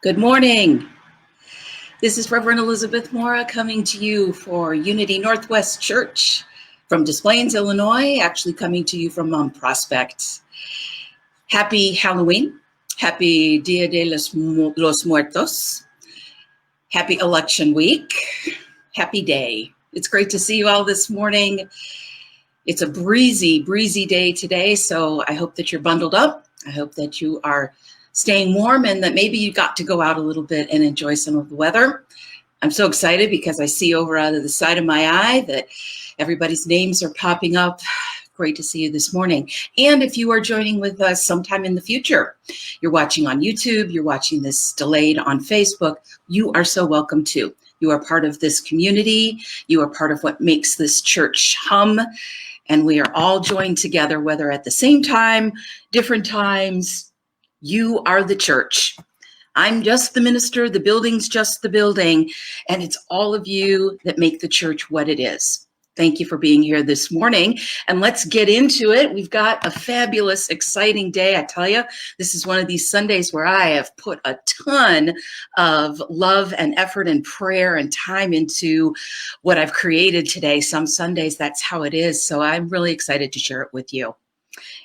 Good morning. This is Reverend Elizabeth Mora coming to you for Unity Northwest Church from Des Plaines, Illinois, actually coming to you from Mount Prospect. Happy Halloween. Happy Dia de los Muertos. Happy election week. Happy day. It's great to see you all this morning. It's a breezy day today, so I hope that you're bundled up. I hope that you are staying warm and that maybe you got to go out a little bit and enjoy some of the weather. I'm so excited because I see over out of the side of my eye that everybody's names are popping up. Great to see you this morning. And if you are joining with us sometime in the future, you're watching on YouTube, you're watching this delayed on Facebook, you are so welcome too. You are part of this community. You are part of what makes this church hum. And we are all joined together, whether at the same time, different times. You are the church. I'm just the minister, the building's just the building, and it's all of you that make the church what it is. Thank you for being here this morning, and let's get into it. We've got a fabulous, exciting day. I tell you, this is one of these Sundays where I have put a ton of love and effort and prayer and time into what I've created today. Some Sundays, that's how it is, so I'm really excited to share it with you.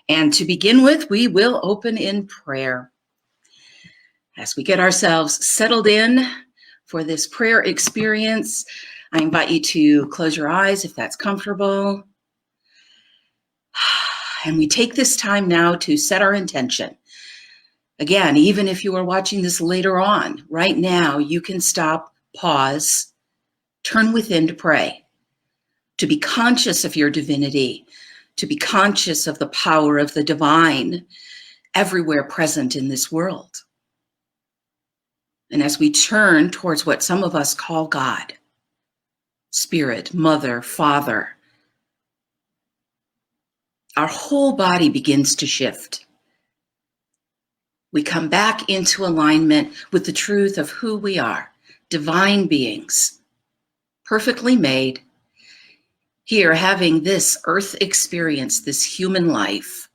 And to begin with, we will open in prayer. As we get ourselves settled in for this prayer experience, I invite you to close your eyes if that's comfortable. And we take this time now to set our intention. Again, even if you are watching this later on, right now you can stop, pause, turn within to pray, to be conscious of your divinity, to be conscious of the power of the divine everywhere present in this world. And as we turn towards what some of us call God, Spirit, Mother, Father, our whole body begins to shift. We come back into alignment with the truth of who we are, divine beings, perfectly made, here having this earth experience, this human life,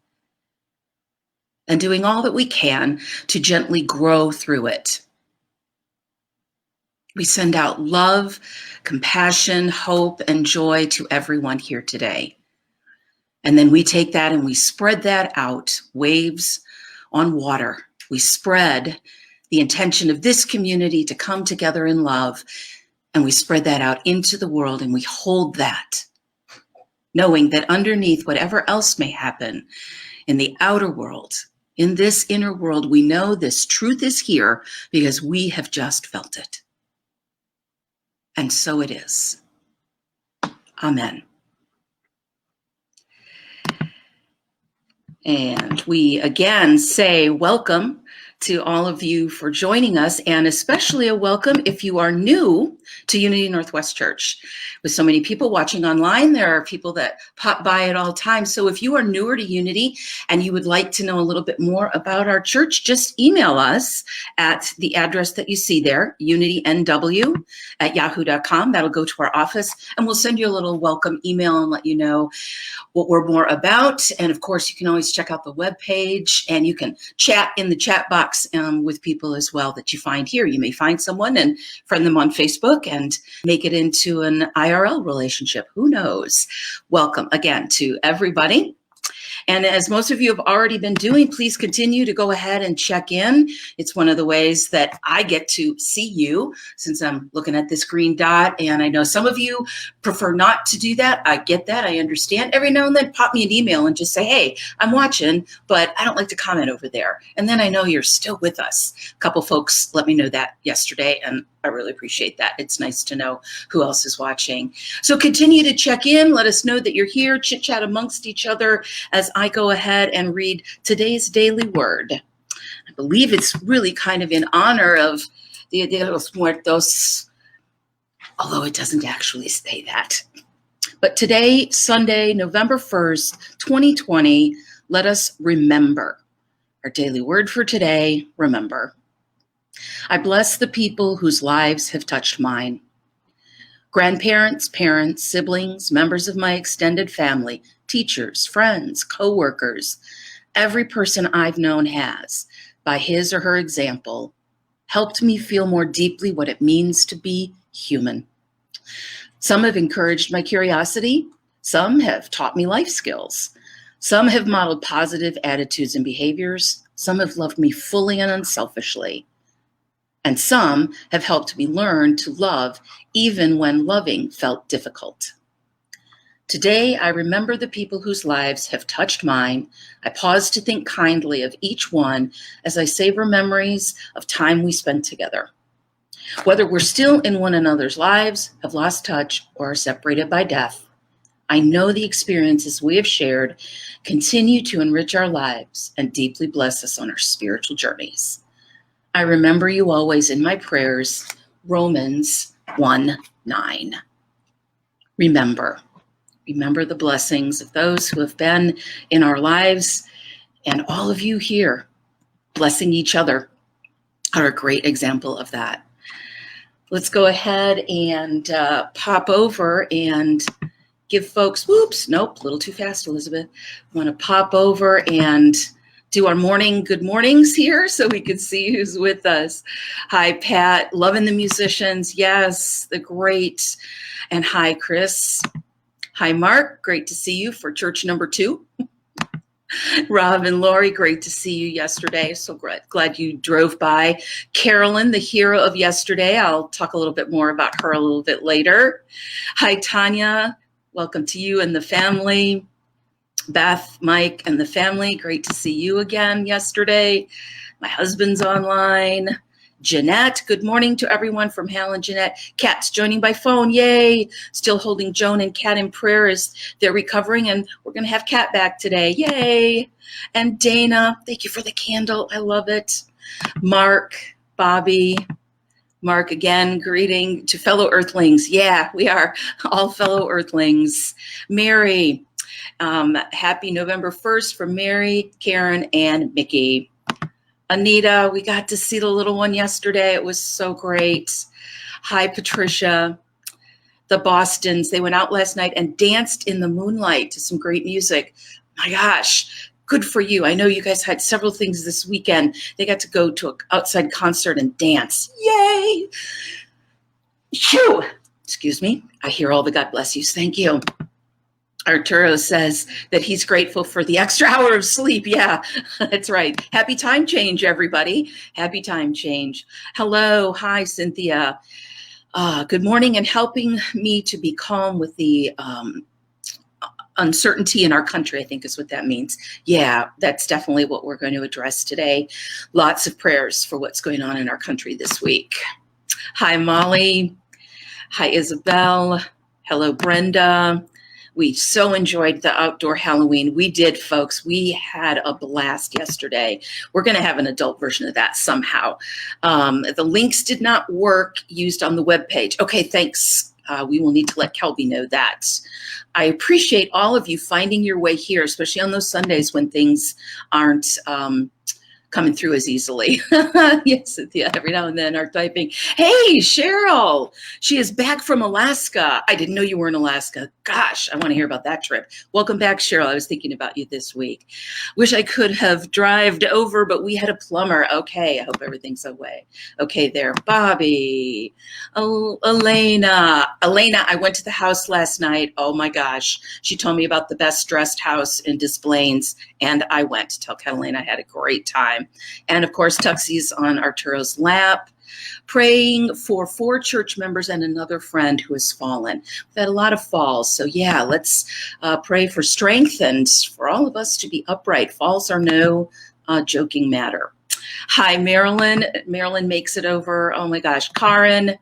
and doing all that we can to gently grow through it. We send out love, compassion, hope, and joy to everyone here today. And then we take that and we spread that out, waves on water. We spread the intention of this community to come together in love, and we spread that out into the world, and we hold that, knowing that underneath whatever else may happen in the outer world, in this inner world, we know this truth is here because we have just felt it. And so it is. Amen. And we again say welcome to all of you for joining us, and especially a welcome if you are new to Unity Northwest Church. With so many people watching online, there are people that pop by at all times. So if you are newer to Unity and you would like to know a little bit more about our church, just email us at the address that you see there, unitynw@yahoo.com. That'll go to our office, and we'll send you a little welcome email and let you know what we're more about. And of course, you can always check out the webpage, and you can chat in the chat box with people as well that you find here. You may find someone and friend them on Facebook and make it into an IRL relationship. Who knows? Welcome again to everybody. And as most of you have already been doing, please continue to go ahead and check in. It's one of the ways that I get to see you since I'm looking at this green dot. And I know some of you prefer not to do that. I get that. I understand. Every now and then pop me an email and just say, hey, I'm watching, but I don't like to comment over there. And then I know you're still with us. A couple folks let me know that yesterday, and I really appreciate that. It's nice to know who else is watching. So continue to check in. Let us know that you're here. Chit chat amongst each other as I go ahead and read today's daily word. I believe it's really kind of in honor of Dia de los Muertos, although it doesn't actually say that. But today, Sunday, November 1st, 2020, let us remember. Our daily word for today, remember. I bless the people whose lives have touched mine. Grandparents, parents, siblings, members of my extended family, teachers, friends, co-workers, every person I've known has, by his or her example, helped me feel more deeply what it means to be human. Some have encouraged my curiosity. Some have taught me life skills. Some have modeled positive attitudes and behaviors. Some have loved me fully and unselfishly. And some have helped me learn to love even when loving felt difficult. Today, I remember the people whose lives have touched mine. I pause to think kindly of each one as I savor memories of time we spent together. Whether we're still in one another's lives, have lost touch, or are separated by death, I know the experiences we have shared continue to enrich our lives and deeply bless us on our spiritual journeys. I remember you always in my prayers, Romans 1:9. Remember the blessings of those who have been in our lives, and all of you here blessing each other are a great example of that. Let's go ahead and pop over and give folks, whoops, nope, a little too fast, Elizabeth. Want to pop over and do our morning good mornings here so we can see who's with us. Hi, Pat, loving the musicians. Yes, the great. And hi, Chris. Hi, Mark, great to see you for church number 2. Rob and Lori, great to see you yesterday. So glad you drove by. Carolyn, the hero of yesterday. I'll talk a little bit more about her a little bit later. Hi, Tanya. Welcome to you and the family. Beth, Mike, and the family. Great to see you again yesterday. My husband's online. Jeanette, good morning to everyone from Hal and Jeanette. Kat's joining by phone, yay. Still holding Joan and Kat in prayer as they're recovering, and we're gonna have Kat back today, yay. And Dana, thank you for the candle, I love it. Mark, Bobby, Mark again, greeting to fellow Earthlings. Yeah, we are all fellow Earthlings. Mary, happy November 1st from Mary, Karen, and Mickey. Anita, we got to see the little one yesterday. It was so great. Hi, Patricia. The Bostons, they went out last night and danced in the moonlight to some great music. My gosh, good for you. I know you guys had several things this weekend. They got to go to an outside concert and dance. Yay! Phew! Excuse me. I hear all the God bless yous. Thank you. Arturo says that he's grateful for the extra hour of sleep. Yeah, that's right. Happy time change, everybody. Happy time change. Hello. Hi, Cynthia. Good morning, and helping me to be calm with the uncertainty in our country, I think is what that means. Yeah, that's definitely what we're going to address today. Lots of prayers for what's going on in our country this week. Hi, Molly. Hi, Isabel. Hello, Brenda. We so enjoyed the outdoor Halloween. We did, folks. We had a blast yesterday. We're going to have an adult version of that somehow. The links did not work used on the webpage. Okay, thanks. We will need to let Kelby know that. I appreciate all of you finding your way here, especially on those Sundays when things aren't coming through as easily. Yes, Cynthia, every now and then are typing, hey, Cheryl, she is back from Alaska. I didn't know you were in Alaska. Gosh, I want to hear about that trip. Welcome back, Cheryl. I was thinking about you this week. Wish I could have drived over, but we had a plumber. Okay, I hope everything's okay there. Bobby, Elena, I went to the house last night. Oh my gosh. She told me about the best dressed house in Des Plaines, and I went to tell Catalina I had a great time. And of course, Tuxie's on Arturo's lap, praying for 4 church members and another friend who has fallen. We've had a lot of falls. So yeah, let's pray for strength and for all of us to be upright. Falls are no joking matter. Hi, Marilyn. Marilyn makes it over. Oh my gosh. Karen,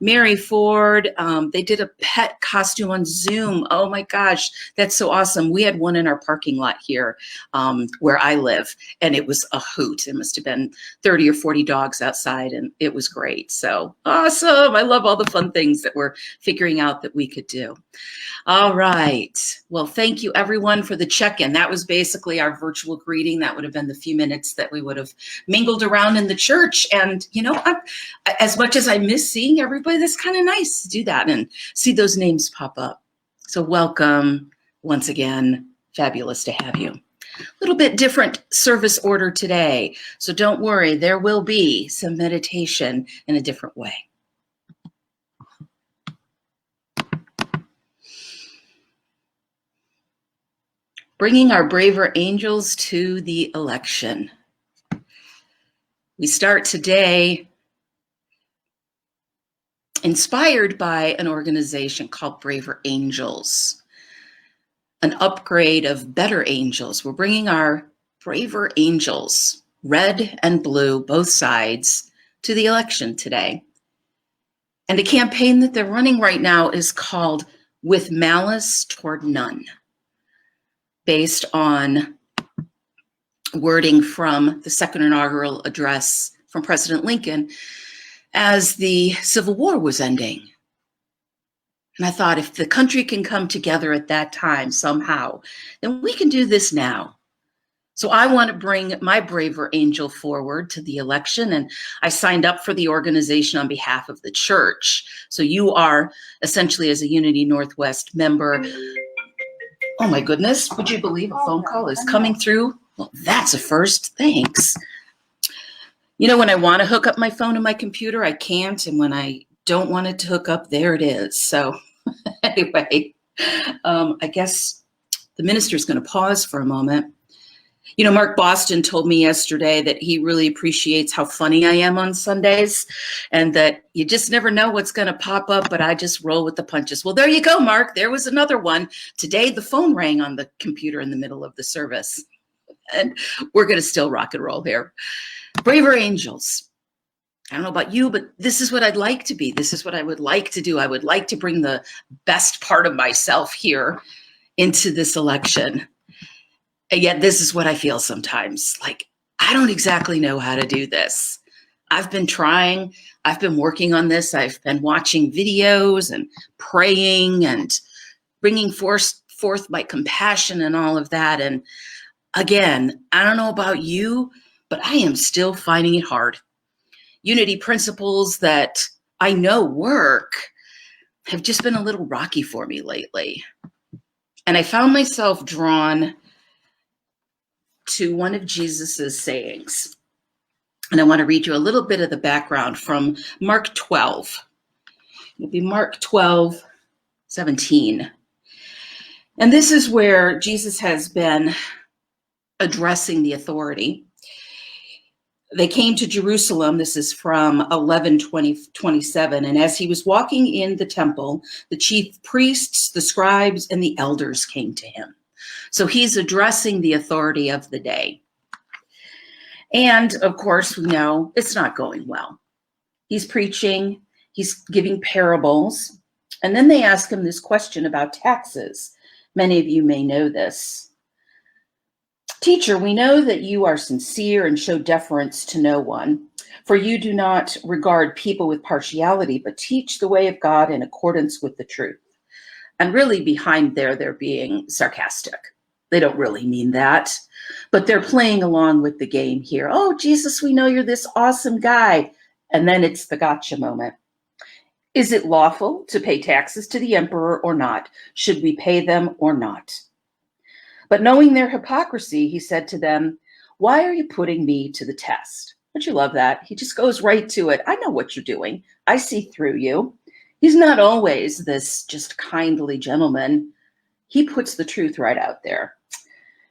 Mary Ford, they did a pet costume on Zoom. Oh my gosh, that's so awesome. We had one in our parking lot here where I live, and it was a hoot. It must have been 30 or 40 dogs outside, and it was great. So awesome. I love all the fun things that we're figuring out that we could do. All right. Well, thank you everyone for the check-in. That was basically our virtual greeting. That would have been the few minutes that we would have mingled around in the church. And, you know, as much as I miss seeing everybody, that's kind of nice to do that and see those names pop up. So welcome once again. Fabulous to have you. little bit different service order today. So don't worry, there will be some meditation in a different way. Bringing our braver angels to the election. We start today inspired by an organization called Braver Angels, an upgrade of better angels. We're bringing our braver angels, red and blue, both sides, to the election today. And a campaign that they're running right now is called With Malice Toward None, based on wording from the second inaugural address from President Lincoln as the Civil War was ending. And I thought, if the country can come together at that time somehow, then we can do this now. So I want to bring my braver angel forward to the election, and I signed up for the organization on behalf of the church. So you are essentially, as a Unity Northwest member, oh my goodness, would you believe a phone call is coming through? Well, that's a first, thanks. You know, when I want to hook up my phone to my computer, I can't, and when I don't want it to hook up, there it is. So anyway, I guess the minister's going to pause for a moment. You know, Mark Boston told me yesterday that he really appreciates how funny I am on Sundays, and that you just never know what's going to pop up, but I just roll with the punches. Well, there you go, Mark. There was another one. Today, the phone rang on the computer in the middle of the service, and we're going to still rock and roll here. Braver angels. I don't know about you, but this is what I'd like to be. This is what I would like to do. I would like to bring the best part of myself here into this election. And yet this is what I feel sometimes. Like, I don't exactly know how to do this. I've been trying. I've been working on this. I've been watching videos and praying and bringing forth my compassion and all of that. And again, I don't know about you, but I am still finding it hard. Unity principles that I know work have just been a little rocky for me lately. And I found myself drawn to one of Jesus's sayings. And I want to read you a little bit of the background from Mark 12. It'll be Mark 12:17. And this is where Jesus has been addressing the authority. They came to Jerusalem. This is from 11:27. And as he was walking in the temple, the chief priests, the scribes, and the elders came to him. So he's addressing the authority of the day. And of course, we know it's not going well. He's preaching, he's giving parables. And then they ask him this question about taxes. Many of you may know this. Teacher, we know that you are sincere and show deference to no one, for you do not regard people with partiality, but teach the way of God in accordance with the truth. And really behind there, they're being sarcastic. They don't really mean that, but they're playing along with the game here. Oh, Jesus, we know you're this awesome guy. And then it's the gotcha moment. Is it lawful to pay taxes to the emperor or not? Should we pay them or not? But knowing their hypocrisy, he said to them, why are you putting me to the test? Don't you love that? He just goes right to it. I know what you're doing. I see through you. He's not always this just kindly gentleman. He puts the truth right out there.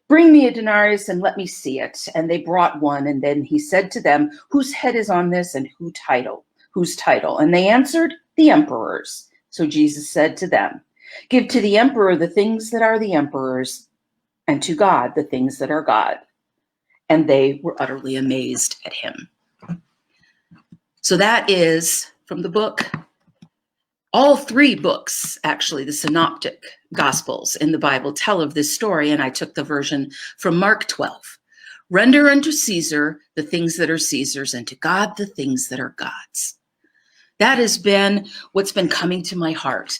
Bring me a denarius and let me see it. And they brought one. And then he said to them, whose head is on this and whose title? And they answered, the emperor's. So Jesus said to them, give to the emperor the things that are the emperor's, and to God the things that are God. And they were utterly amazed at him. So that is from the book. All three books, actually, the synoptic gospels in the Bible tell of this story, and I took the version from Mark 12. Render unto Caesar the things that are Caesar's, and to God the things that are God's. That has been what's been coming to my heart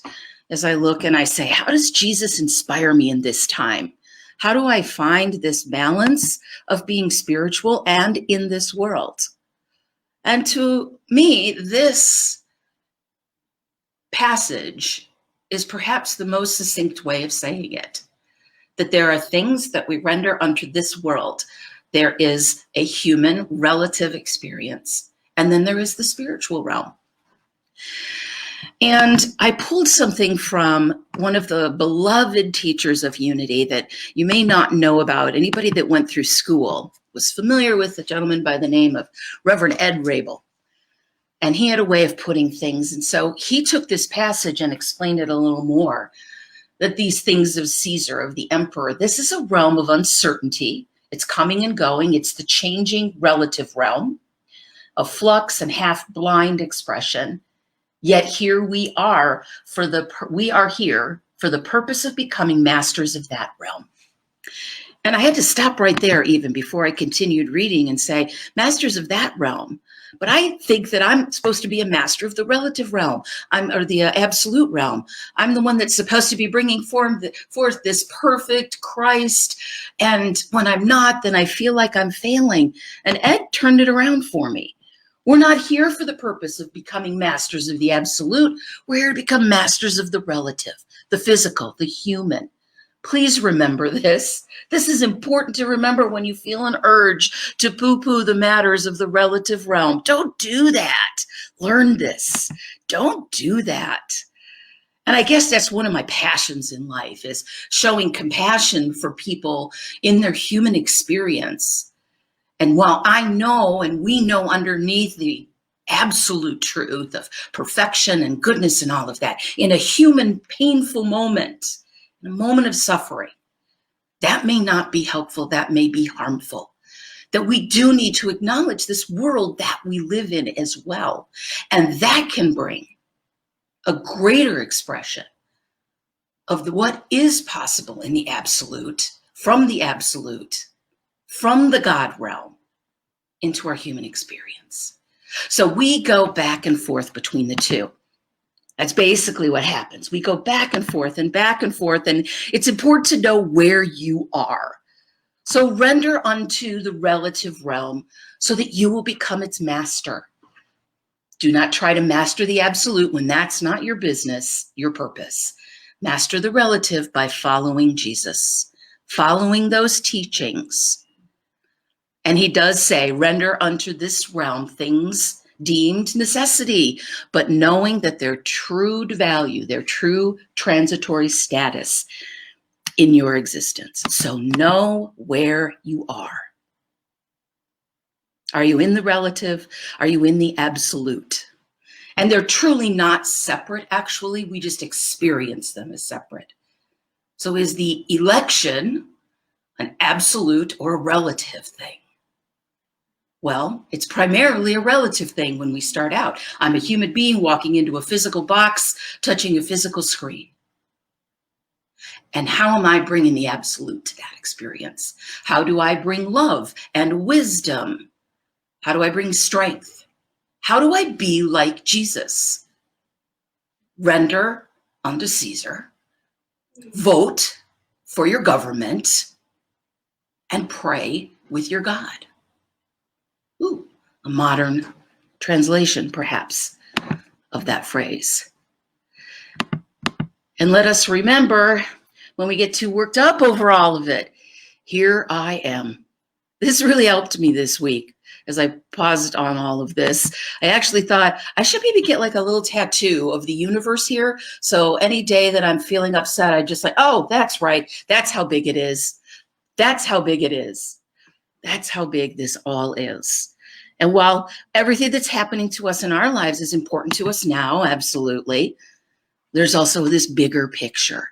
as I look and I say, how does Jesus inspire me in this time? How do I find this balance of being spiritual and in this world? And to me, this passage is perhaps the most succinct way of saying it. that there are things that we render unto this world. There is a human relative experience, and then there is the spiritual realm. And I pulled something from one of the beloved teachers of unity that you may not know about. Anybody that went through school was familiar with a gentleman by the name of Reverend Ed Rabel. And he had a way of putting things. And so he took this passage and explained it a little more, that these things of Caesar, of the emperor, this is a realm of uncertainty. It's coming and going. It's the changing relative realm of flux and half-blind expression. Yet here we are here for the purpose of becoming masters of that realm. And I had to stop right there even before I continued reading and say, masters of that realm. But I think that I'm supposed to be a master of the relative realm, or the absolute realm. I'm the one that's supposed to be bringing forth this perfect Christ. And when I'm not, then I feel like I'm failing. And Ed turned it around for me. We're not here for the purpose of becoming masters of the absolute. We're here to become masters of the relative, the physical, the human. Please remember this. This is important to remember when you feel an urge to poo-poo the matters of the relative realm. Don't do that. Learn this. Don't do that. And I guess that's one of my passions in life, is showing compassion for people in their human experience. And while I know, and we know underneath the absolute truth of perfection and goodness and all of that, in a human painful moment, in a moment of suffering, that may not be helpful, that may be harmful. That we do need to acknowledge this world that we live in as well. And that can bring a greater expression of what is possible in the absolute, from the God realm, into our human experience. So we go back and forth between the two. That's basically what happens. We go back and forth, and it's important to know where you are. So render unto the relative realm so that you will become its master. Do not try to master the absolute when that's not your business, your purpose. Master the relative by following Jesus, following those teachings. And he does say, render unto this realm things deemed necessity, but knowing that their true value, their true transitory status in your existence. So know where you are. Are you in the relative? Are you in the absolute? And they're truly not separate, actually. We just experience them as separate. So is the election an absolute or a relative thing? Well, it's primarily a relative thing when we start out. I'm a human being walking into a physical box, touching a physical screen. And how am I bringing the absolute to that experience? How do I bring love and wisdom? How do I bring strength? How do I be like Jesus? Render unto Caesar, vote for your government, and pray with your God. Ooh, a modern translation, perhaps, of that phrase. And let us remember, when we get too worked up over all of it, here I am. This really helped me this week as I paused on all of this. I actually thought I should maybe get like a little tattoo of the universe here. So any day that I'm feeling upset, I just like, oh, that's right. That's how big it is. That's how big it is. That's how big this all is. And while everything that's happening to us in our lives is important to us now, absolutely, there's also this bigger picture.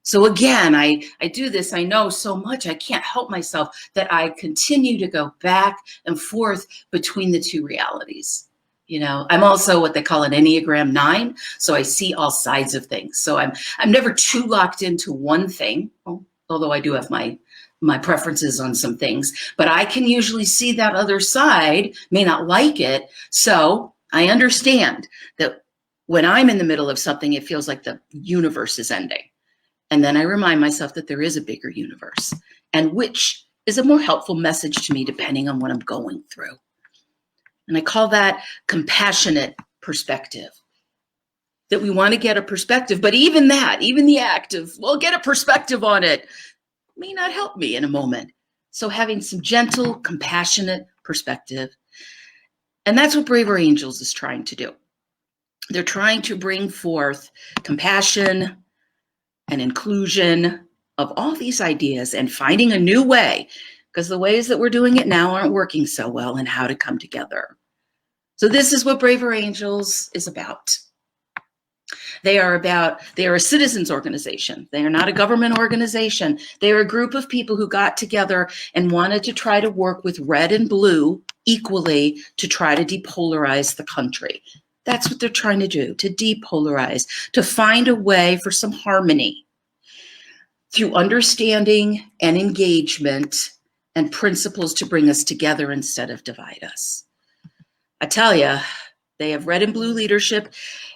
So again, I do this, I know so much, I can't help myself that I continue to go back and forth between the two realities. You know, I'm also what they call an Enneagram 9, so I see all sides of things. So I'm never too locked into one thing, although I do have my preferences on some things, but I can usually see that other side, may not like it. So I understand that when I'm in the middle of something, it feels like the universe is ending. And then I remind myself that there is a bigger universe, and which is a more helpful message to me depending on what I'm going through. And I call that compassionate perspective. That we want to get a perspective, but even that, even the act of, well, get a perspective on it, may not help me in a moment. So having some gentle, compassionate perspective. And that's what Braver Angels is trying to do. They're trying to bring forth compassion and inclusion of all these ideas and finding a new way, because the ways that we're doing it now aren't working so well, and how to come together. So this is what Braver Angels is about. They are a citizens organization. They are not a government organization. They are a group of people who got together and wanted to try to work with red and blue equally to try to depolarize the country. That's what they're trying to do, to depolarize, to find a way for some harmony through understanding and engagement and principles to bring us together instead of divide us. I tell you, they have red and blue leadership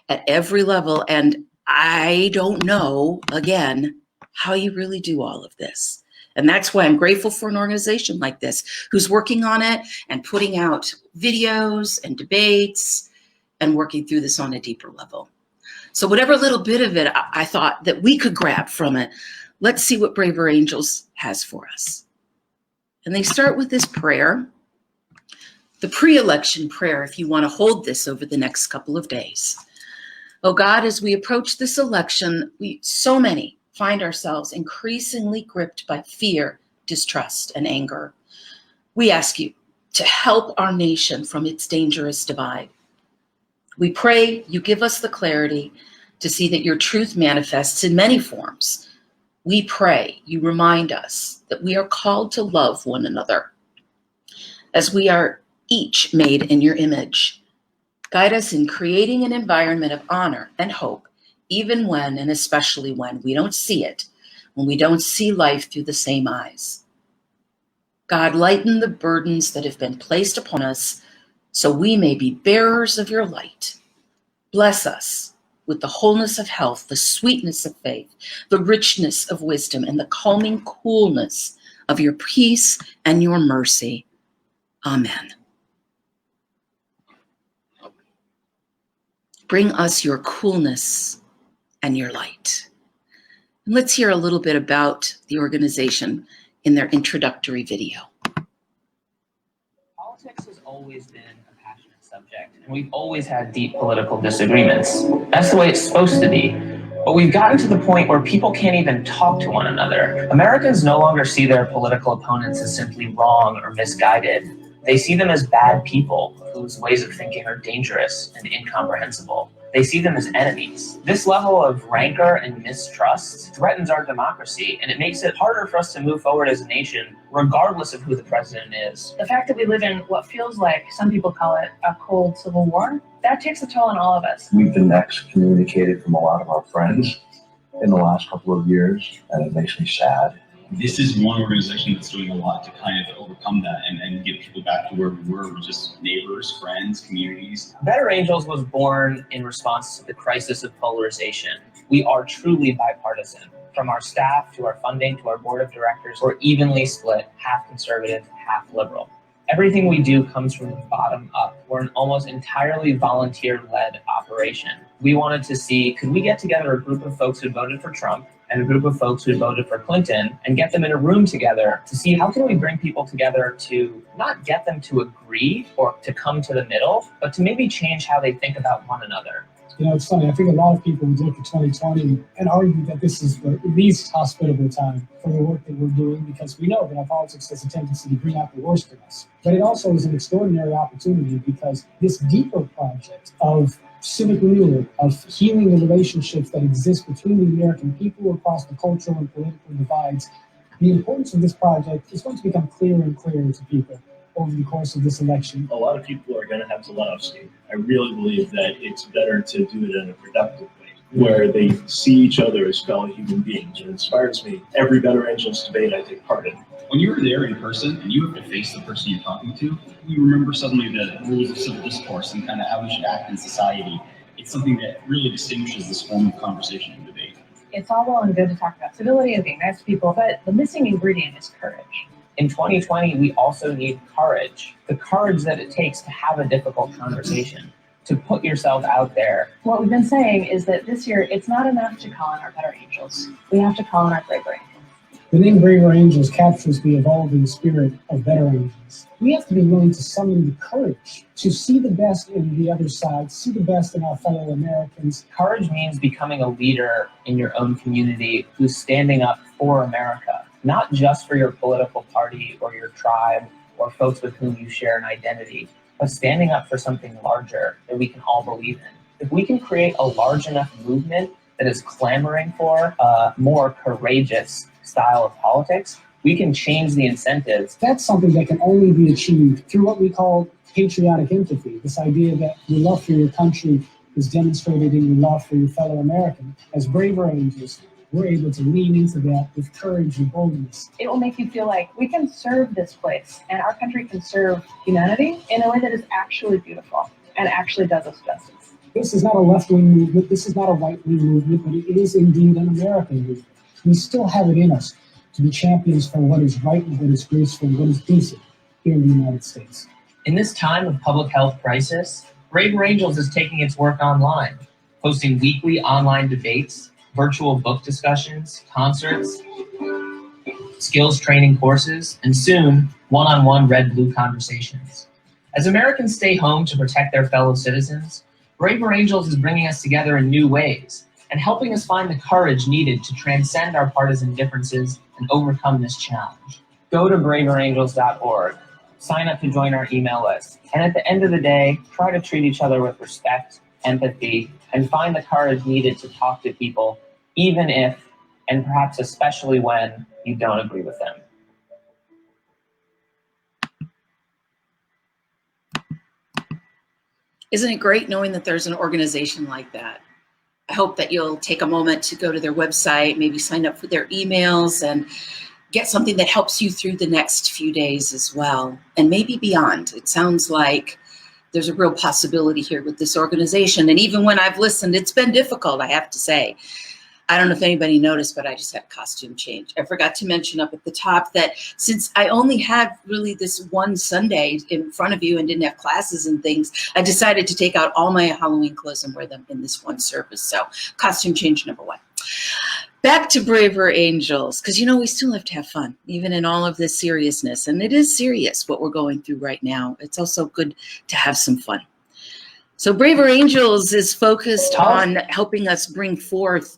at every level, and I don't know, again, how you really do all of this. And that's why I'm grateful for an organization like this who's working on it and putting out videos and debates and working through this on a deeper level. So whatever little bit of it I thought that we could grab from it, let's see what Braver Angels has for us. And they start with this prayer, the pre-election prayer, if you want to hold this over the next couple of days. Oh God, as we approach this election, so many find ourselves increasingly gripped by fear, distrust, and anger. We ask you to help our nation from its dangerous divide. We pray you give us the clarity to see that your truth manifests in many forms. We pray you remind us that we are called to love one another, as we are each made in your image. Guide us in creating an environment of honor and hope, even when, and especially when, we don't see it, when we don't see life through the same eyes. God, lighten the burdens that have been placed upon us so we may be bearers of your light. Bless us with the wholeness of health, the sweetness of faith, the richness of wisdom, and the calming coolness of your peace and your mercy. Amen. Bring us your coolness and your light. And let's hear a little bit about the organization in their introductory video. Politics has always been a passionate subject, and we've always had deep political disagreements. That's the way it's supposed to be. But we've gotten to the point where people can't even talk to one another. Americans no longer see their political opponents as simply wrong or misguided. They see them as bad people whose ways of thinking are dangerous and incomprehensible. They see them as enemies. This level of rancor and mistrust threatens our democracy, and it makes it harder for us to move forward as a nation, regardless of who the president is. The fact that we live in what feels like, some people call it, a cold civil war, that takes a toll on all of us. We've been excommunicated from a lot of our friends in the last couple of years, and it makes me sad. This is one organization that's doing a lot to kind of overcome that and get people back to where we were, just neighbors, friends, communities. Better Angels was born in response to the crisis of polarization. We are truly bipartisan. From our staff to our funding to our board of directors, we're evenly split, half conservative, half liberal. Everything we do comes from the bottom up. We're an almost entirely volunteer-led operation. We wanted to see, could we get together a group of folks who voted for Trump and a group of folks who voted for Clinton and get them in a room together to see how can we bring people together to not get them to agree or to come to the middle, but to maybe change how they think about one another. You know, it's funny. I think a lot of people would look at 2020 and argue that this is the least hospitable time for the work that we're doing, because we know that our politics has a tendency to bring out the worst in us. But it also is an extraordinary opportunity, because this deeper project of civic renewal, of healing the relationships that exist between the American people across the cultural and political divides, the importance of this project is going to become clearer and clearer to people over the course of this election. A lot of people are going to have to let off steam. I really believe that it's better to do it in a productive way, where they see each other as fellow human beings. It inspires me. Every Better Angels debate I take part in. When you're there in person and you have to face the person you're talking to, you remember suddenly the rules of civil discourse and kind of how we should act in society. It's something that really distinguishes this form of conversation and debate. It's all well and good to talk about civility and being nice to people, but the missing ingredient is courage. In 2020, we also need courage. The courage that it takes to have a difficult conversation, to put yourself out there. What we've been saying is that this year, it's not enough to call on our Better Angels. We have to call on our bravery. The name Braver Angels captures the evolving spirit of better angels. We have to be willing to summon the courage to see the best in the other side, see the best in our fellow Americans. Courage means becoming a leader in your own community who's standing up for America, not just for your political party or your tribe or folks with whom you share an identity, but standing up for something larger that we can all believe in. If we can create a large enough movement that is clamoring for a more courageous style of politics, we can change the incentives. That's something that can only be achieved through what we call patriotic empathy, this idea that your love for your country is demonstrated in your love for your fellow American. As Braver Angels, we're able to lean into that with courage and boldness. It will make you feel like we can serve this place and our country can serve humanity in a way that is actually beautiful and actually does us justice. This is not a left-wing movement, this is not a right-wing movement, but it is indeed an American movement. We still have it in us to be champions for what is right and what is graceful and what is decent here in the United States. In this time of public health crisis, Braver Angels is taking its work online, hosting weekly online debates, virtual book discussions, concerts, skills training courses, and soon, one-on-one red-blue conversations. As Americans stay home to protect their fellow citizens, Braver Angels is bringing us together in new ways and helping us find the courage needed to transcend our partisan differences and overcome this challenge. Go to braverangels.org, sign up to join our email list, and at the end of the day, try to treat each other with respect, empathy, and find the courage needed to talk to people, even if, and perhaps especially when, you don't agree with them. Isn't it great knowing that there's an organization like that? I hope that you'll take a moment to go to their website, maybe sign up for their emails and get something that helps you through the next few days as well, and maybe beyond. It sounds like there's a real possibility here with this organization. And even when I've listened, it's been difficult, I have to say. I don't know if anybody noticed, but I just had costume change. I forgot to mention up at the top that since I only had really this one Sunday in front of you and didn't have classes and things, I decided to take out all my Halloween clothes and wear them in this one service. So costume change number one. Back to Braver Angels, because you know we still have to have fun, even in all of this seriousness. And it is serious what we're going through right now. It's also good to have some fun. So Braver Angels is focused on helping us bring forth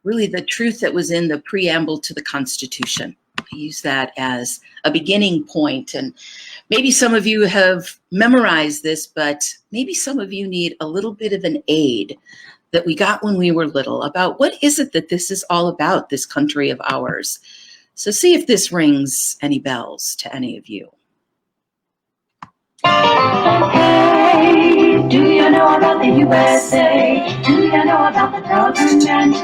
really the truth that was in the preamble to the Constitution. I use that as a beginning point. And maybe some of you have memorized this, but maybe some of you need a little bit of an aid that we got when we were little about what is it that this is all about, this country of ours. So see if this rings any bells to any of you. Hey, do you know about the USA? Do you know about the government?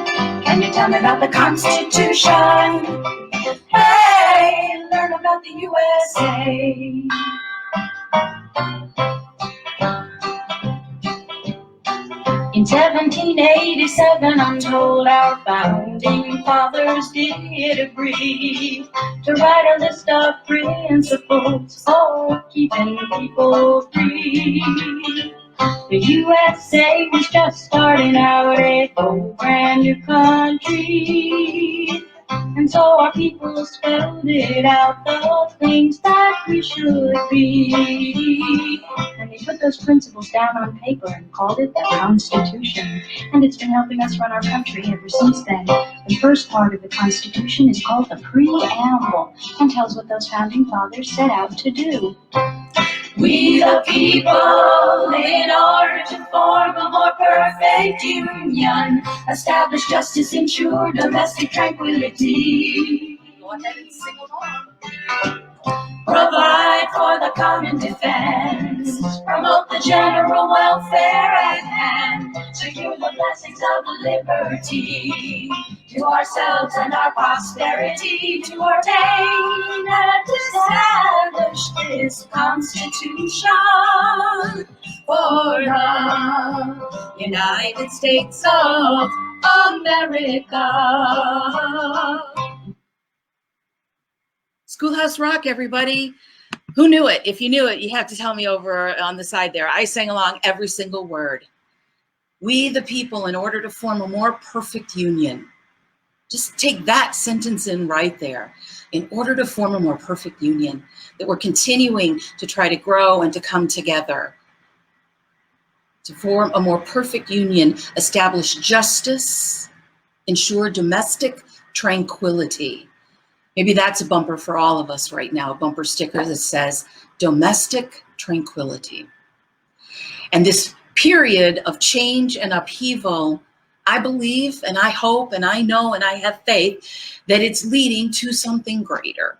Can you tell me about the Constitution? Hey, learn about the USA. In 1787, I'm told our founding fathers did agree to write a list of principles for keeping people free. The USA was just starting out a whole brand new country. And so our people spelled it out, the things that we should be. And they put those principles down on paper and called it the Constitution. And it's been helping us run our country ever since then. The first part of the Constitution is called the Preamble and tells what those founding fathers set out to do. We the people, in order to form a more perfect union, establish justice, ensure domestic tranquility. Go ahead and sing along. Provide for the common defense, promote the general welfare at hand, secure the blessings of liberty to ourselves and our posterity, to ordain and establish this Constitution for the United States of America. Schoolhouse Rock, everybody. Who knew it? If you knew it, you have to tell me over on the side there. I sang along every single word. We, the people, in order to form a more perfect union, Just take that sentence in right there. In order to form a more perfect union, that we're continuing to try to grow and to come together. To form a more perfect union, establish justice, ensure domestic tranquility. Maybe that's a bumper for all of us right now, a bumper sticker that says domestic tranquility. And this period of change and upheaval, I believe and I hope and I know and I have faith that it's leading to something greater.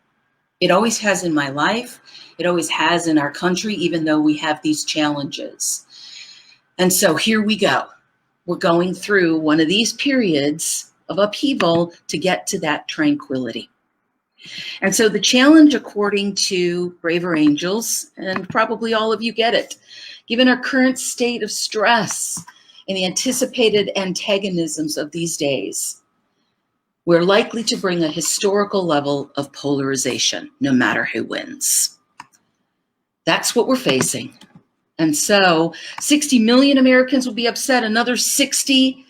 It always has in my life. It always has in our country, even though we have these challenges. And so here we go. We're going through one of these periods of upheaval to get to that tranquility. And so the challenge, according to Braver Angels, and probably all of you get it, given our current state of stress and the anticipated antagonisms of these days, we're likely to bring a historical level of polarization, no matter who wins. That's what we're facing. And so 60 million Americans will be upset, another 60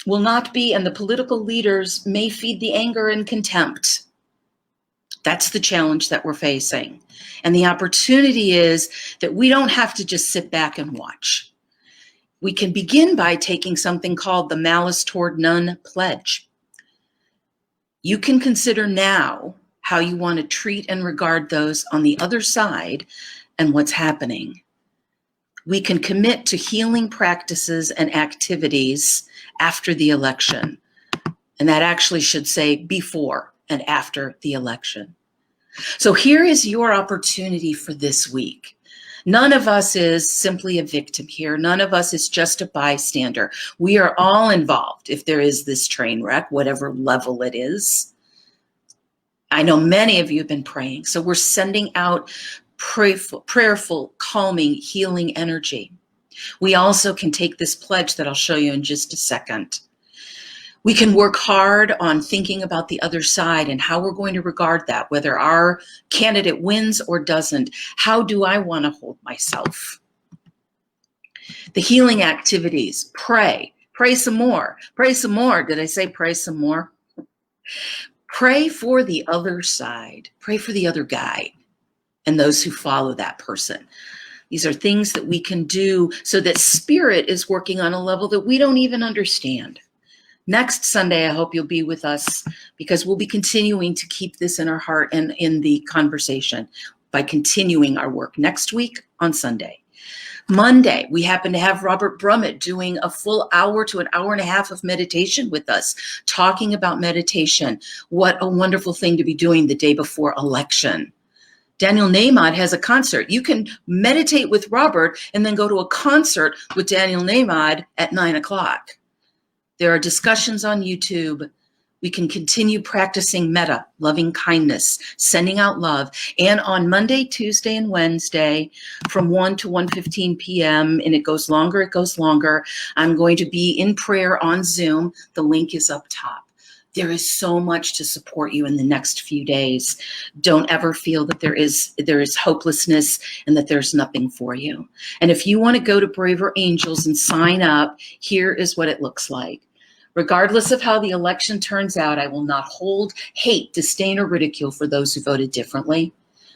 will not be, and the political leaders may feed the anger and contempt. That's the challenge that we're facing. And the opportunity is that we don't have to just sit back and watch. We can begin by taking something called the Malice Toward None Pledge. You can consider now how you want to treat and regard those on the other side and what's happening. We can commit to healing practices and activities after the election. And that actually should say before and after the election. So here is your opportunity for this week. None of us is simply a victim here. None of us is just a bystander. We are all involved if there is this train wreck, whatever level it is. I know many of you have been praying. So we're sending out prayerful, calming, healing energy. We also can take this pledge that I'll show you in just a second. We can work hard on thinking about the other side and how we're going to regard that, whether our candidate wins or doesn't. How do I want to hold myself? The healing activities, pray some more, pray some more. Did I say pray some more? Pray for the other side, pray for the other guy and those who follow that person. These are things that we can do so that spirit is working on a level that we don't even understand. Next Sunday, I hope you'll be with us because we'll be continuing to keep this in our heart and in the conversation by continuing our work next week on Sunday. Monday, we happen to have Robert Brummett doing a full hour to an hour and a half of meditation with us, talking about meditation. What a wonderful thing to be doing the day before election. Daniel Nahmod has a concert. You can meditate with Robert and then go to a concert with Daniel Nahmod at 9 o'clock. There are discussions on YouTube. We can continue practicing metta, loving kindness, sending out love. And on Monday, Tuesday, and Wednesday from 1 to 1:15 p.m., and it goes longer, I'm going to be in prayer on Zoom. The link is up top. There is so much to support you in the next few days. Don't ever feel that there is hopelessness and that there's nothing for you. And if you want to go to Braver Angels and sign up, here is what it looks like. Regardless of how the election turns out, I will not hold hate, disdain, or ridicule for those who voted differently.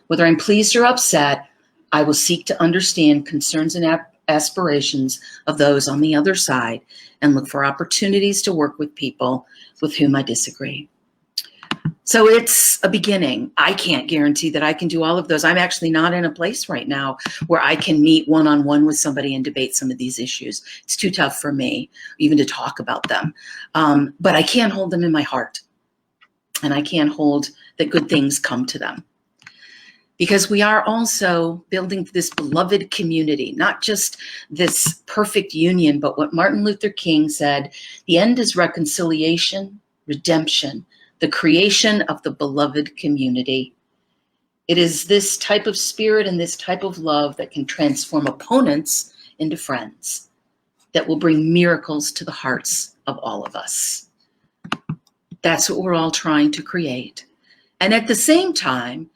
Whether I'm pleased or upset, I will seek to understand concerns and aspirations of those on the other side and look for opportunities to work with people with whom I disagree. So it's a beginning. I can't guarantee that I can do all of those. I'm actually not in a place right now where I can meet one-on-one with somebody and debate some of these issues. It's too tough for me even to talk about them. But I can hold them in my heart. And I can hold that good things come to them. Because we are also building this beloved community, not just this perfect union, but what Martin Luther King said, the end is reconciliation, redemption, the creation of the beloved community. It is this type of spirit and this type of love that can transform opponents into friends, that will bring miracles to the hearts of all of us. That's what we're all trying to create. And at the same time,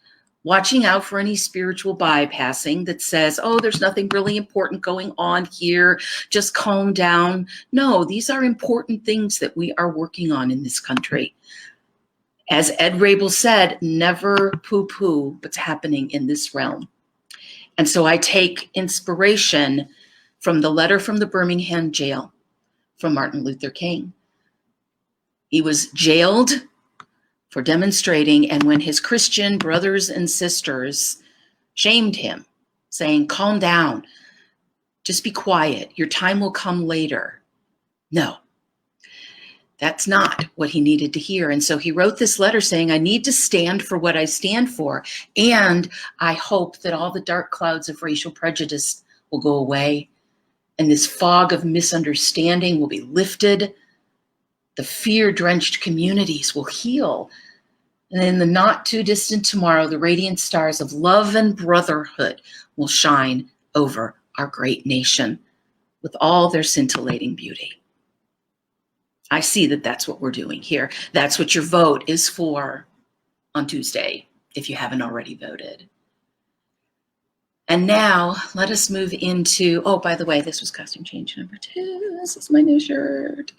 watching out for any spiritual bypassing that says, oh, there's nothing really important going on here, just calm down. No, these are important things that we are working on in this country. As Ed Rabel said, never poo-poo what's happening in this realm. And so I take inspiration from the letter from the Birmingham jail from Martin Luther King. He was jailed for demonstrating, and when his Christian brothers and sisters shamed him, saying, calm down, just be quiet, your time will come later. No, that's not what he needed to hear. And so he wrote this letter saying, I need to stand for what I stand for, and I hope that all the dark clouds of racial prejudice will go away, and this fog of misunderstanding will be lifted. The fear-drenched communities will heal. And in the not too distant tomorrow, the radiant stars of love and brotherhood will shine over our great nation with all their scintillating beauty. I see that that's what we're doing here. That's what your vote is for on Tuesday, if you haven't already voted. And now let us move into, oh, by the way, this was costume change number 2. This is my new shirt.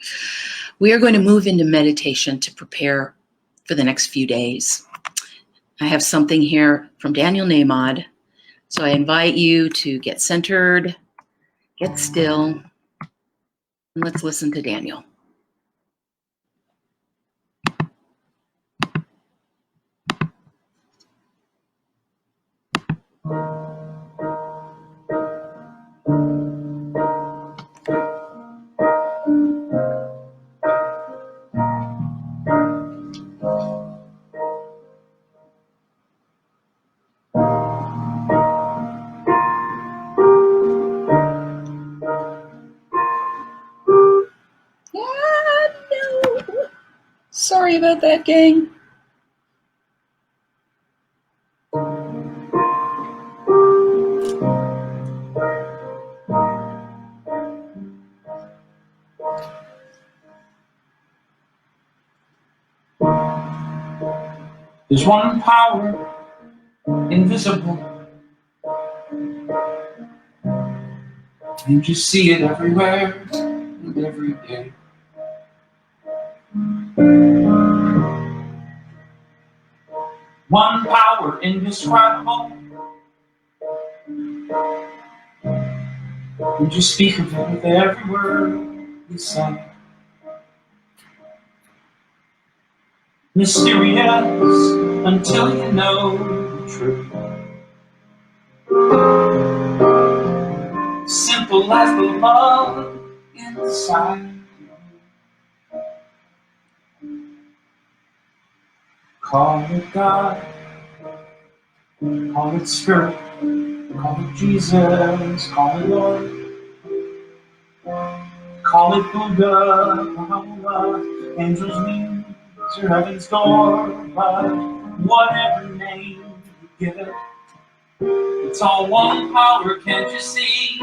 We are going to move into meditation to prepare for the next few days. I have something here from Daniel Nahmod. So I invite you to get centered, get still, and let's listen to Daniel. No. Sorry about that, gang. There's one power, invisible, and you see it everywhere and every day. One power indescribable, and you speak of it with every word you say. Mysterious until you know the truth. Simple as the love inside you. Call it God, call it Spirit, call it Jesus, call it Lord, call it Buddha, Baha'u'llah, angels mean to heaven's door, but whatever name you give it, it's all one power, can't you see?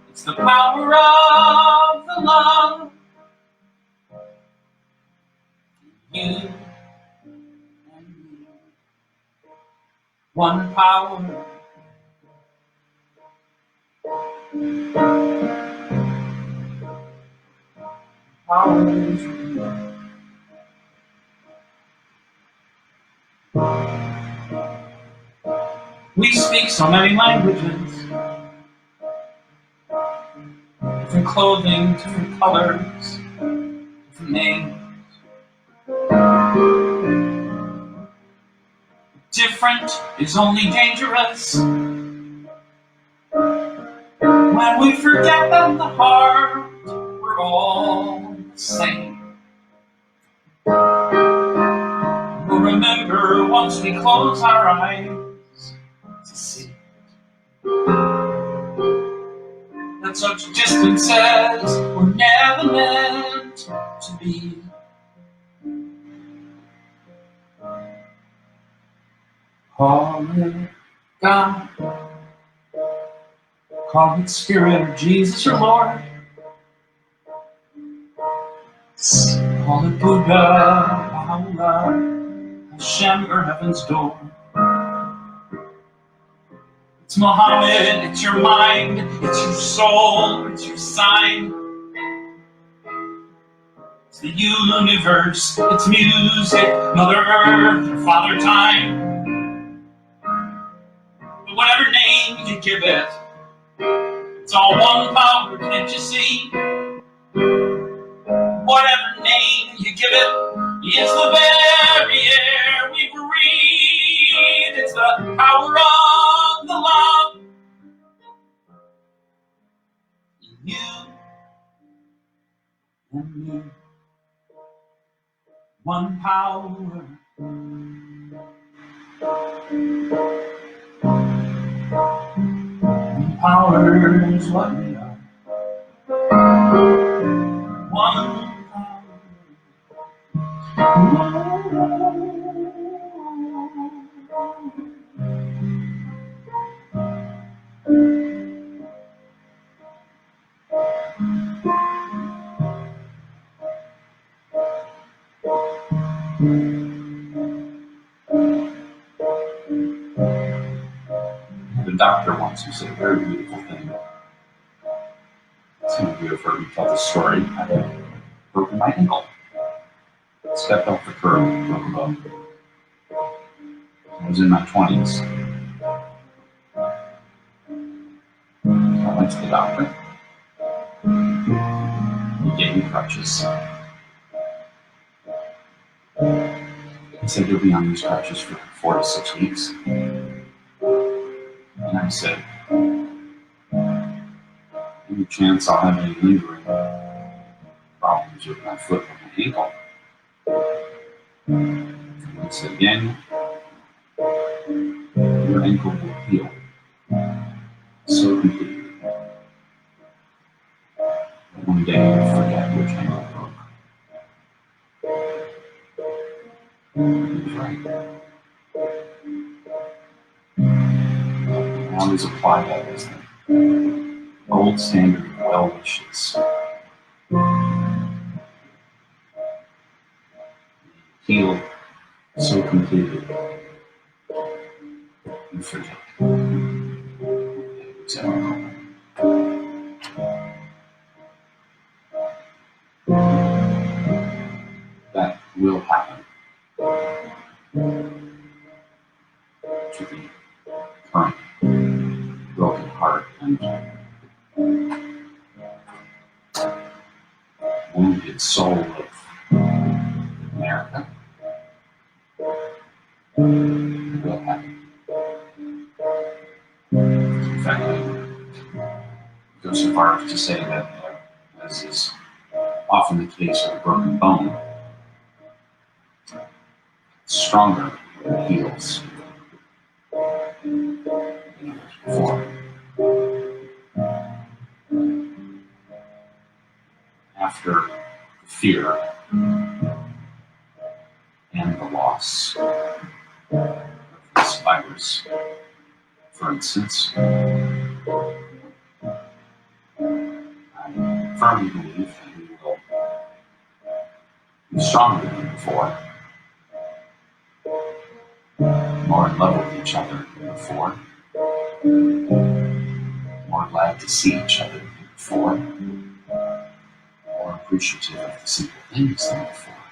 It's the power of the love. You and me. One power. Power is real. We speak so many languages, different clothing, different colors, different names. Different is only dangerous when we forget that in the heart we're all the same. We'll remember once we close our eyes to see that such distances were never meant to be. Call it God, call it Spirit or Jesus or Lord, call it Buddha, Baha'u'llah, Hashem or heaven's door. It's Muhammad, it's your mind, it's your soul, it's your sign. It's the universe, it's music, Mother Earth, or Father Time. But whatever name you give it, it's all one power, can't you see? Whatever name you give it, it's the very air we breathe. It's the power of the love in you and me. One power. One power is what we are. One The doctor once who said a very beautiful thing. Some of you have heard me tell this story. I had broken my ankle. Stepped off the curb, broke a bone. I was in my 20s. I went to the doctor. He gave me crutches. He said, you'll be on these crutches for 4 to 6 weeks. And I said, any chance I'll have any lingering problems with my foot or my ankle? And he said, Daniel, your ankle will heal so completely that one day you'll forget which ankle broke. He was right. I always apply that as the gold standard of well wishes. Heal so completely you forget. That will happen to the current broken heart and wounded soul of America. It will happen. In fact, I go so far as to say that, as is often the case with a broken bone, it's stronger when it heals than it was before. After the fear and the loss of this virus, for instance, I firmly believe that we will be stronger than before, more in love with each other than before, more glad to see each other than before, more appreciative of the simple things than before,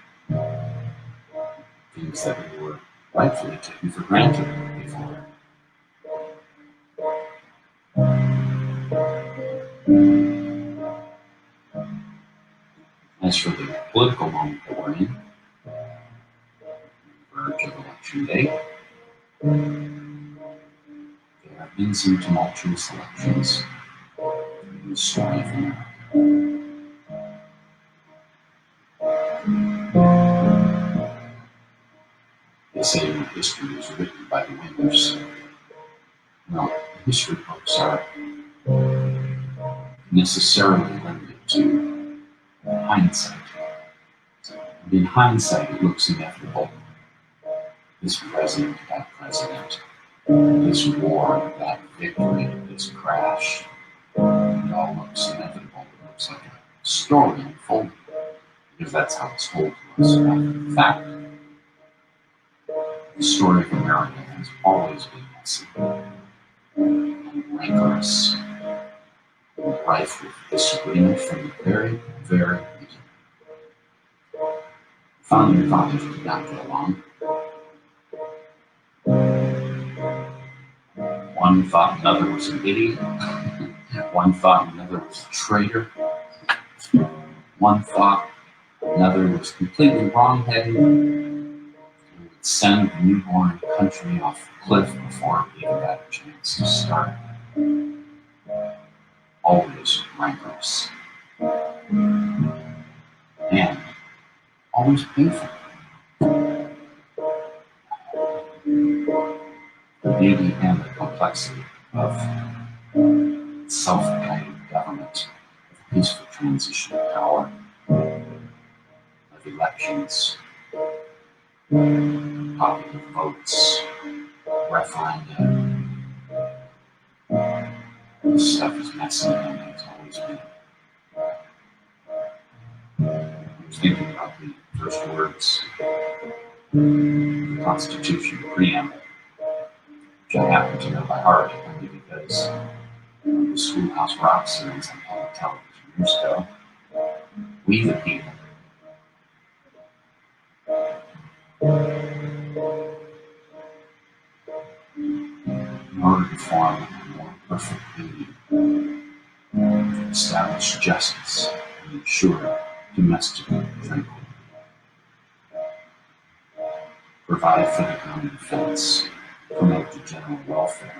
things that we were rightfully taken for granted before. As for the political moment that we're in, verge of election day, there have been some tumultuous elections in the story of America. They say that history is written by the winners. Well, history books are necessarily limited to hindsight. And in hindsight, it looks inevitable. This president, that president, this war, that victory, this crash, it all looks inevitable. It looks like a story unfolding, because that's how it's told to us after the fact. The story of America has always been messy. rancorous, and rife with disagreement from the very, very beginning. The founding fathers did not get along. One thought another was an idiot. One thought another was a traitor. One thought another was completely wrong-headed and would send the newborn country off the cliff before it even got a chance to start. Always rancorous. And always painful. The beauty and the complexity of self-guided government, of peaceful transition of power, of elections, popular votes, referenda. This stuff is messy and it's always been. I was thinking about the first words of the Constitution, the preamble, which I happen to know by heart only because the Schoolhouse Rock series on public television years ago. We the people. In order to form a more perfect union, establish justice, and ensure domestic tranquility, provide for the common defense, promote the general welfare.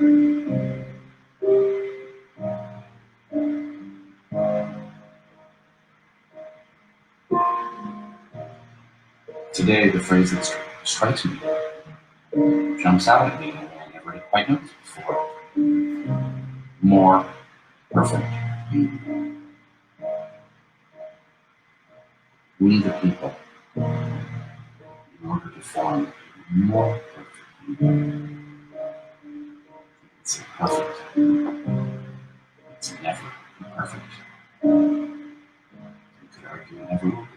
Today, the phrase that strikes me, jumps out at me, and I never quite noticed before. More perfect union. We the people, in order to form a more perfect union. It's imperfect. It's never perfect. You could argue it never will be.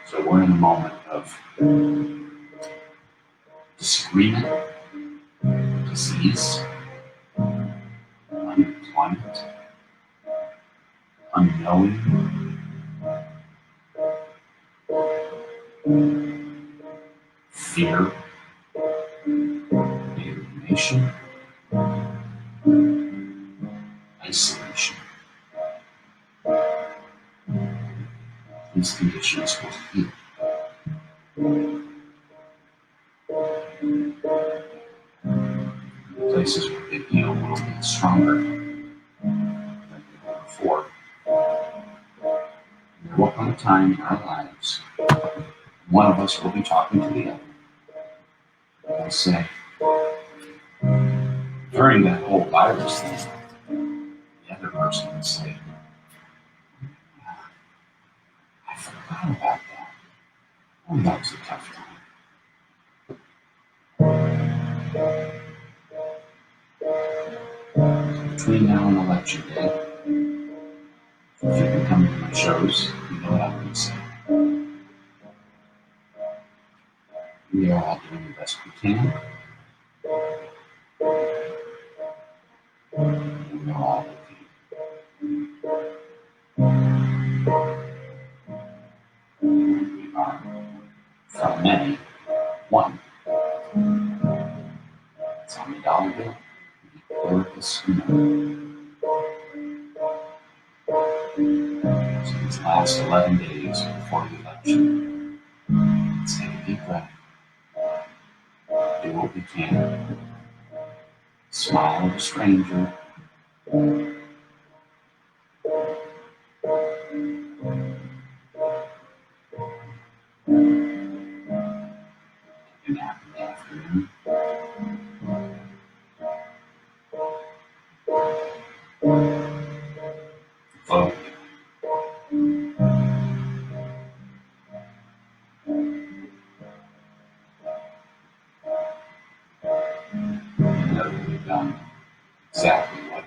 So we're in a moment of disagreement, disease, unemployment, unknowing, fear, alienation, isolation. These conditions will heal. Places where they heal will be stronger than they were before. There will come a time in our lives one of us will be talking to the other. And we'll say, during that whole virus thing, the other person will say, I forgot about that. Oh, that was a tough time. Between now and election day, if you can come to my shows, you know what I'm going to say. We are all doing the best we can. And we're all okay. We are, from many, one. It's on the dollar bill. So these last 11 days before the election, let's take a deep breath. Do what we can. Smile at a stranger. Take a nap in the afternoon. Vote. We've done exactly what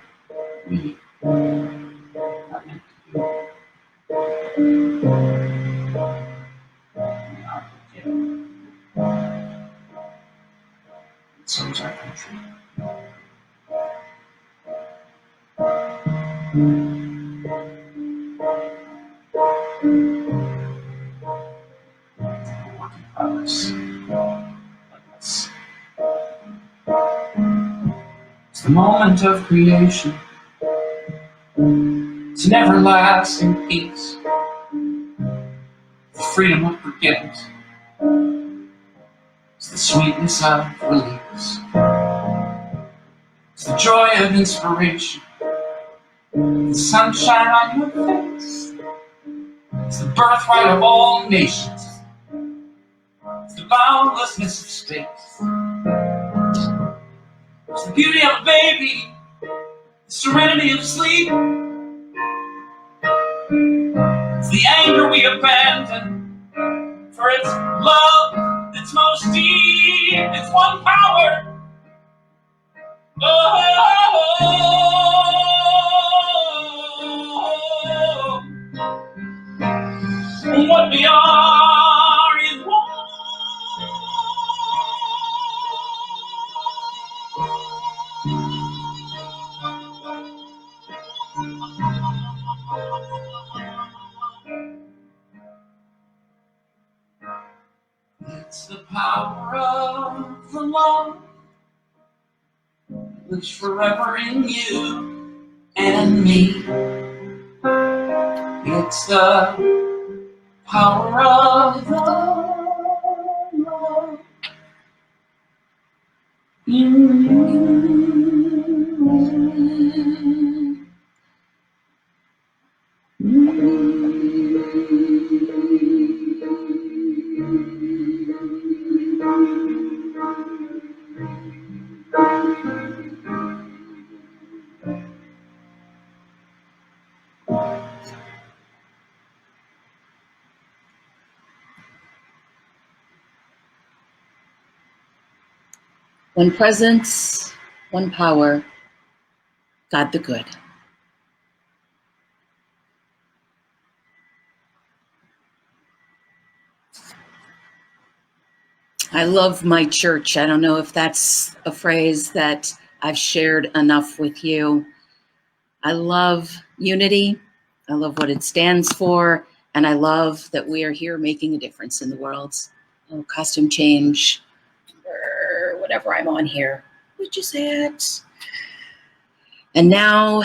we are meant to do. We are forgiven. Work in progress. It's the moment of creation. It's an everlasting peace. The freedom of forgiveness. It's the sweetness of release. It's the joy of inspiration. The sunshine on your face. It's the birthright of all nations. It's the boundlessness of space. It's the beauty of a baby. The serenity of sleep. It's the anger we abandon. For it's love that's most deep. It's one power. What we are is one. It's the power of the love that's forever in you and me. It's the power of the love in you. One presence, one power, God the good. I love my church. I don't know if that's a phrase that I've shared enough with you. I love unity. I love what it stands for. And I love that we are here making a difference in the world. Oh, costume change, or whatever I'm on here. Which is it? And now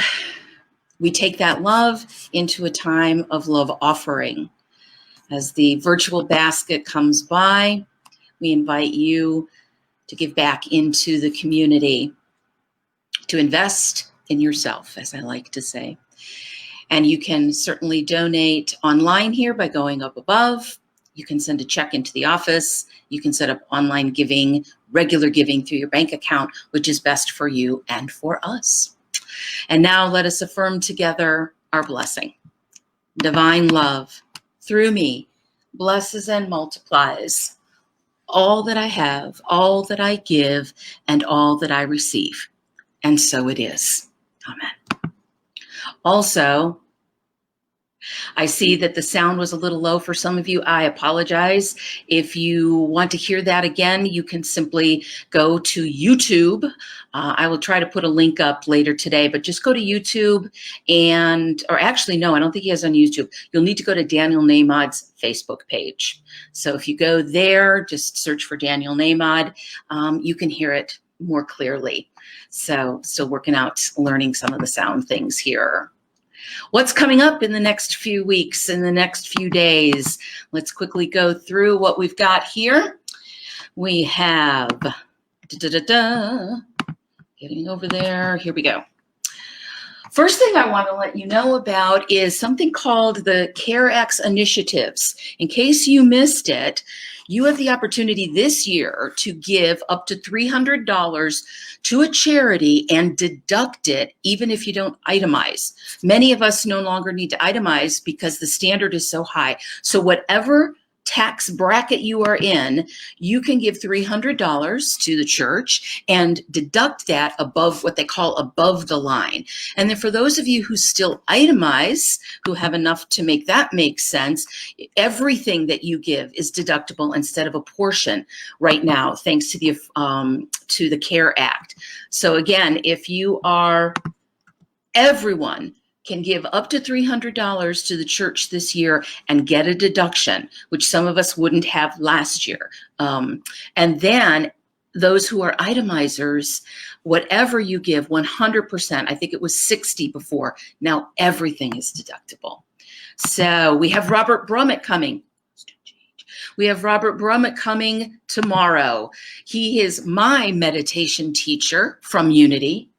we take that love into a time of love offering. As the virtual basket comes by, we invite you to give back into the community, to invest in yourself, as I like to say. And you can certainly donate online here by going up above. You can send a check into the office. You can set up online giving, regular giving through your bank account, which is best for you and for us. And now let us affirm together our blessing. Divine love through me blesses and multiplies all that I have, all that I give, and all that I receive. And so it is. Amen. Also, I see that the sound was a little low for some of you. I apologize. If you want to hear that again, you can simply go to YouTube. I will try to put a link up later today, but just go to YouTube or actually, no, I don't think he has on YouTube. You'll need to go to Daniel Namad's Facebook page. So if you go there, just search for Daniel Namad, you can hear it more clearly. So still working out, learning some of the sound things here. What's coming up in the next few weeks, in the next few days? Let's quickly go through what we've got here. We have, getting over there, here we go. First thing I want to let you know about is something called the Carex Initiatives. In case you missed it, you have the opportunity this year to give up to $300 to a charity and deduct it even if you don't itemize. Many of us no longer need to itemize because the standard is so high. So whatever tax bracket you are in, you can give $300 to the church and deduct that above what they call above the line. And then for those of you who still itemize, who have enough to make that make sense, everything that you give is deductible instead of a portion right now, thanks to the CARE Act. So again, if you are everyone can give up to $300 to the church this year and get a deduction, which some of us wouldn't have last year. And then those who are itemizers, whatever you give, 100%, I think it was 60 before, now everything is deductible. So we have Robert Brummett coming. We have Robert Brummett coming tomorrow. He is my meditation teacher from Unity.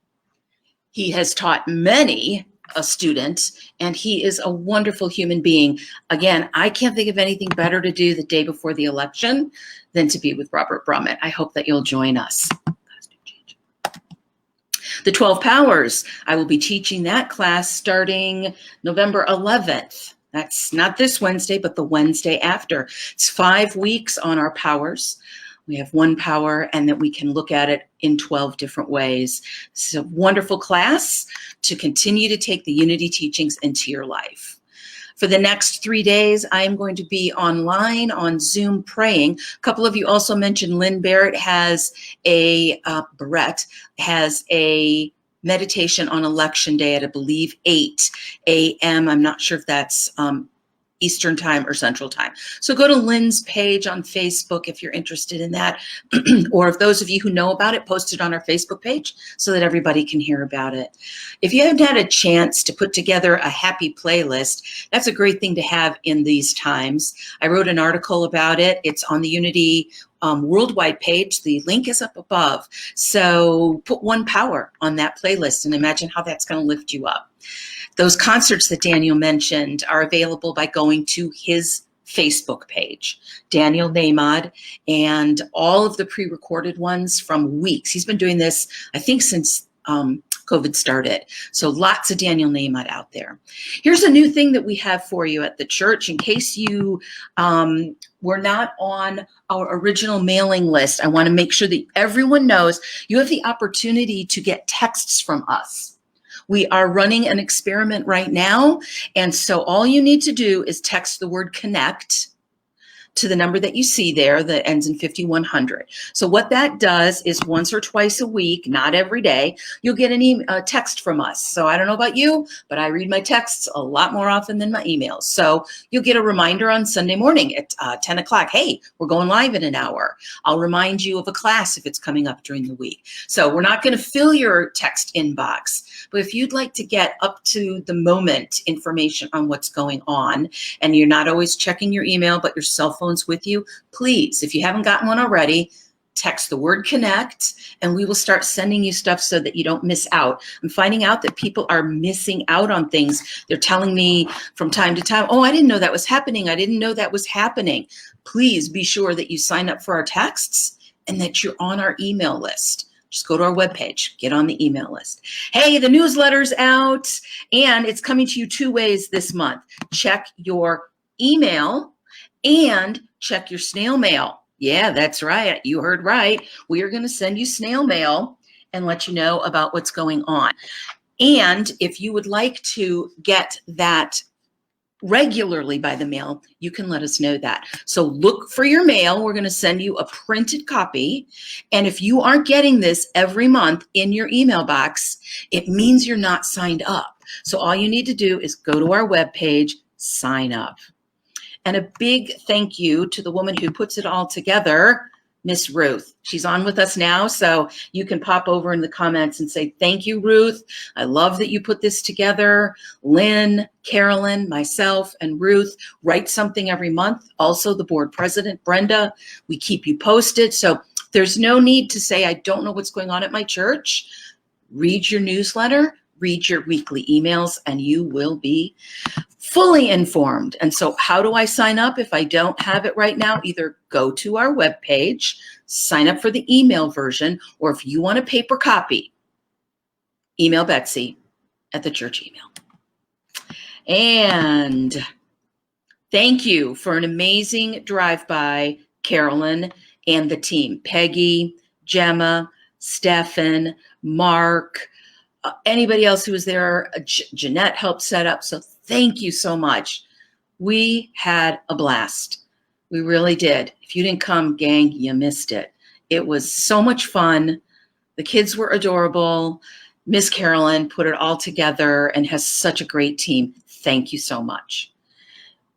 He has taught many a student, and he is a wonderful human being. Again, I can't think of anything better to do the day before the election than to be with Robert Brummett. I hope that you'll join us. The 12 Powers, I will be teaching that class starting November 11th. That's not this Wednesday, but the Wednesday after. It's 5 weeks on our powers. We have one power, and that we can look at it in 12 different ways. It's a wonderful class to continue to take the Unity teachings into your life. For the next 3 days, I am going to be online on Zoom praying. A couple of you also mentioned Lynn Barrett has Barrett has a meditation on election day at, I believe, 8 a.m. I'm not sure if that's Eastern time or Central time. So go to Lynn's page on Facebook if you're interested in that. Or if those of you who know about it, post it on our Facebook page so that everybody can hear about it. If you haven't had a chance to put together a happy playlist, that's a great thing to have in these times. I wrote an article about it. It's on the Unity worldwide page. The link is up above. So put one power on that playlist and imagine how that's going to lift you up. Those concerts that Daniel mentioned are available by going to his Facebook page, Daniel Namad, and all of the pre-recorded ones from weeks. He's been doing this, I think, since COVID started. So lots of Daniel Namad out there. Here's a new thing that we have for you at the church. In case you were not on our original mailing list, I want to make sure that everyone knows you have the opportunity to get texts from us. We are running an experiment right now, and so all you need to do is text the word connect to the number that you see there that ends in 5100. So what that does is once or twice a week, not every day, you'll get a text from us. So I don't know about you, but I read my texts a lot more often than my emails. So you'll get a reminder on Sunday morning at 10 o'clock. Hey, we're going live in an hour. I'll remind you of a class if it's coming up during the week. So we're not going to fill your text inbox, but if you'd like to get up to the moment information on what's going on, and you're not always checking your email, but your cell phone with you, please, if you haven't gotten one already, text the word connect and we will start sending you stuff so that you don't miss out. I'm finding out that people are missing out on things. They're telling me from time to time, oh, I didn't know that was happening. I didn't know that was happening. Please be sure that you sign up for our texts and that you're on our email list. Just go to our webpage, get on the email list. Hey, the newsletter's out and it's coming to you 2 ways this month. Check your email and check your snail mail. Yeah, that's right. You heard right. We are going to send you snail mail and let you know about what's going on. And if you would like to get that regularly by the mail, you can let us know that. So look for your mail. We're going to send you a printed copy. And if you aren't getting this every month in your email box, it means you're not signed up. So all you need to do is go to our webpage, sign up. And a big thank you to the woman who puts it all together, Miss Ruth. She's on with us now, so you can pop over in the comments and say, thank you, Ruth. I love that you put this together. Lynn, Carolyn, myself, and Ruth write something every month. Also, the board president, Brenda, we keep you posted. So there's no need to say, I don't know what's going on at my church. Read your newsletter, read your weekly emails, and you will be fully informed. And so how do I sign up if I don't have it right now? Either go to our webpage, sign up for the email version, or if you want a paper copy, email Betsy at the church email. And thank you for an amazing drive-by, Carolyn and the team. Peggy, Gemma, Stefan, Mark, anybody else who was there, Jeanette helped set up. So thank you so much. We had a blast. We really did. If you didn't come, gang, you missed it. It was so much fun. The kids were adorable. Miss Carolyn put it all together and has such a great team. Thank you so much.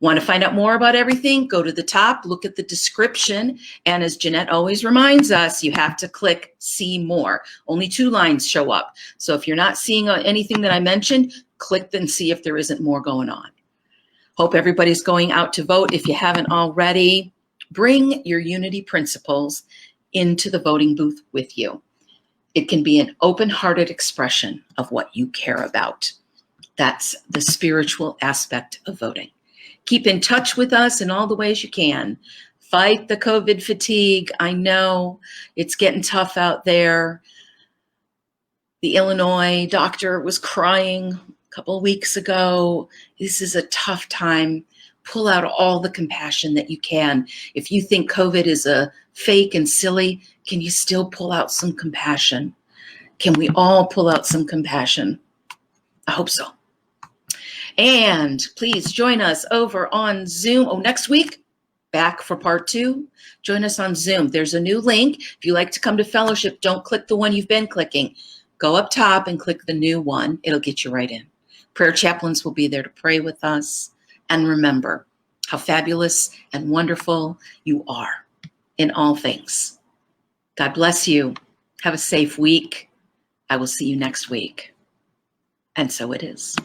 Want to find out more about everything? Go to the top, look at the description. And as Jeanette always reminds us, you have to click see more. Only 2 lines show up. So if you're not seeing anything that I mentioned, click and see if there isn't more going on. Hope everybody's going out to vote. If you haven't already, bring your unity principles into the voting booth with you. It can be an open-hearted expression of what you care about. That's the spiritual aspect of voting. Keep in touch with us in all the ways you can. Fight the COVID fatigue. I know it's getting tough out there. The Illinois doctor was crying a couple of weeks ago. This is a tough time. Pull out all the compassion that you can. If you think COVID is a fake and silly, can you still pull out some compassion? Can we all pull out some compassion? I hope so. And please join us over on Zoom. Next week, back for part 2. Join us on Zoom. There's a new link. If you like to come to fellowship, don't click the one you've been clicking. Go up top and click the new one. It'll get you right in. Prayer chaplains will be there to pray with us. And remember how fabulous and wonderful you are in all things. God bless you. Have a safe week. I will see you next week. And so it is.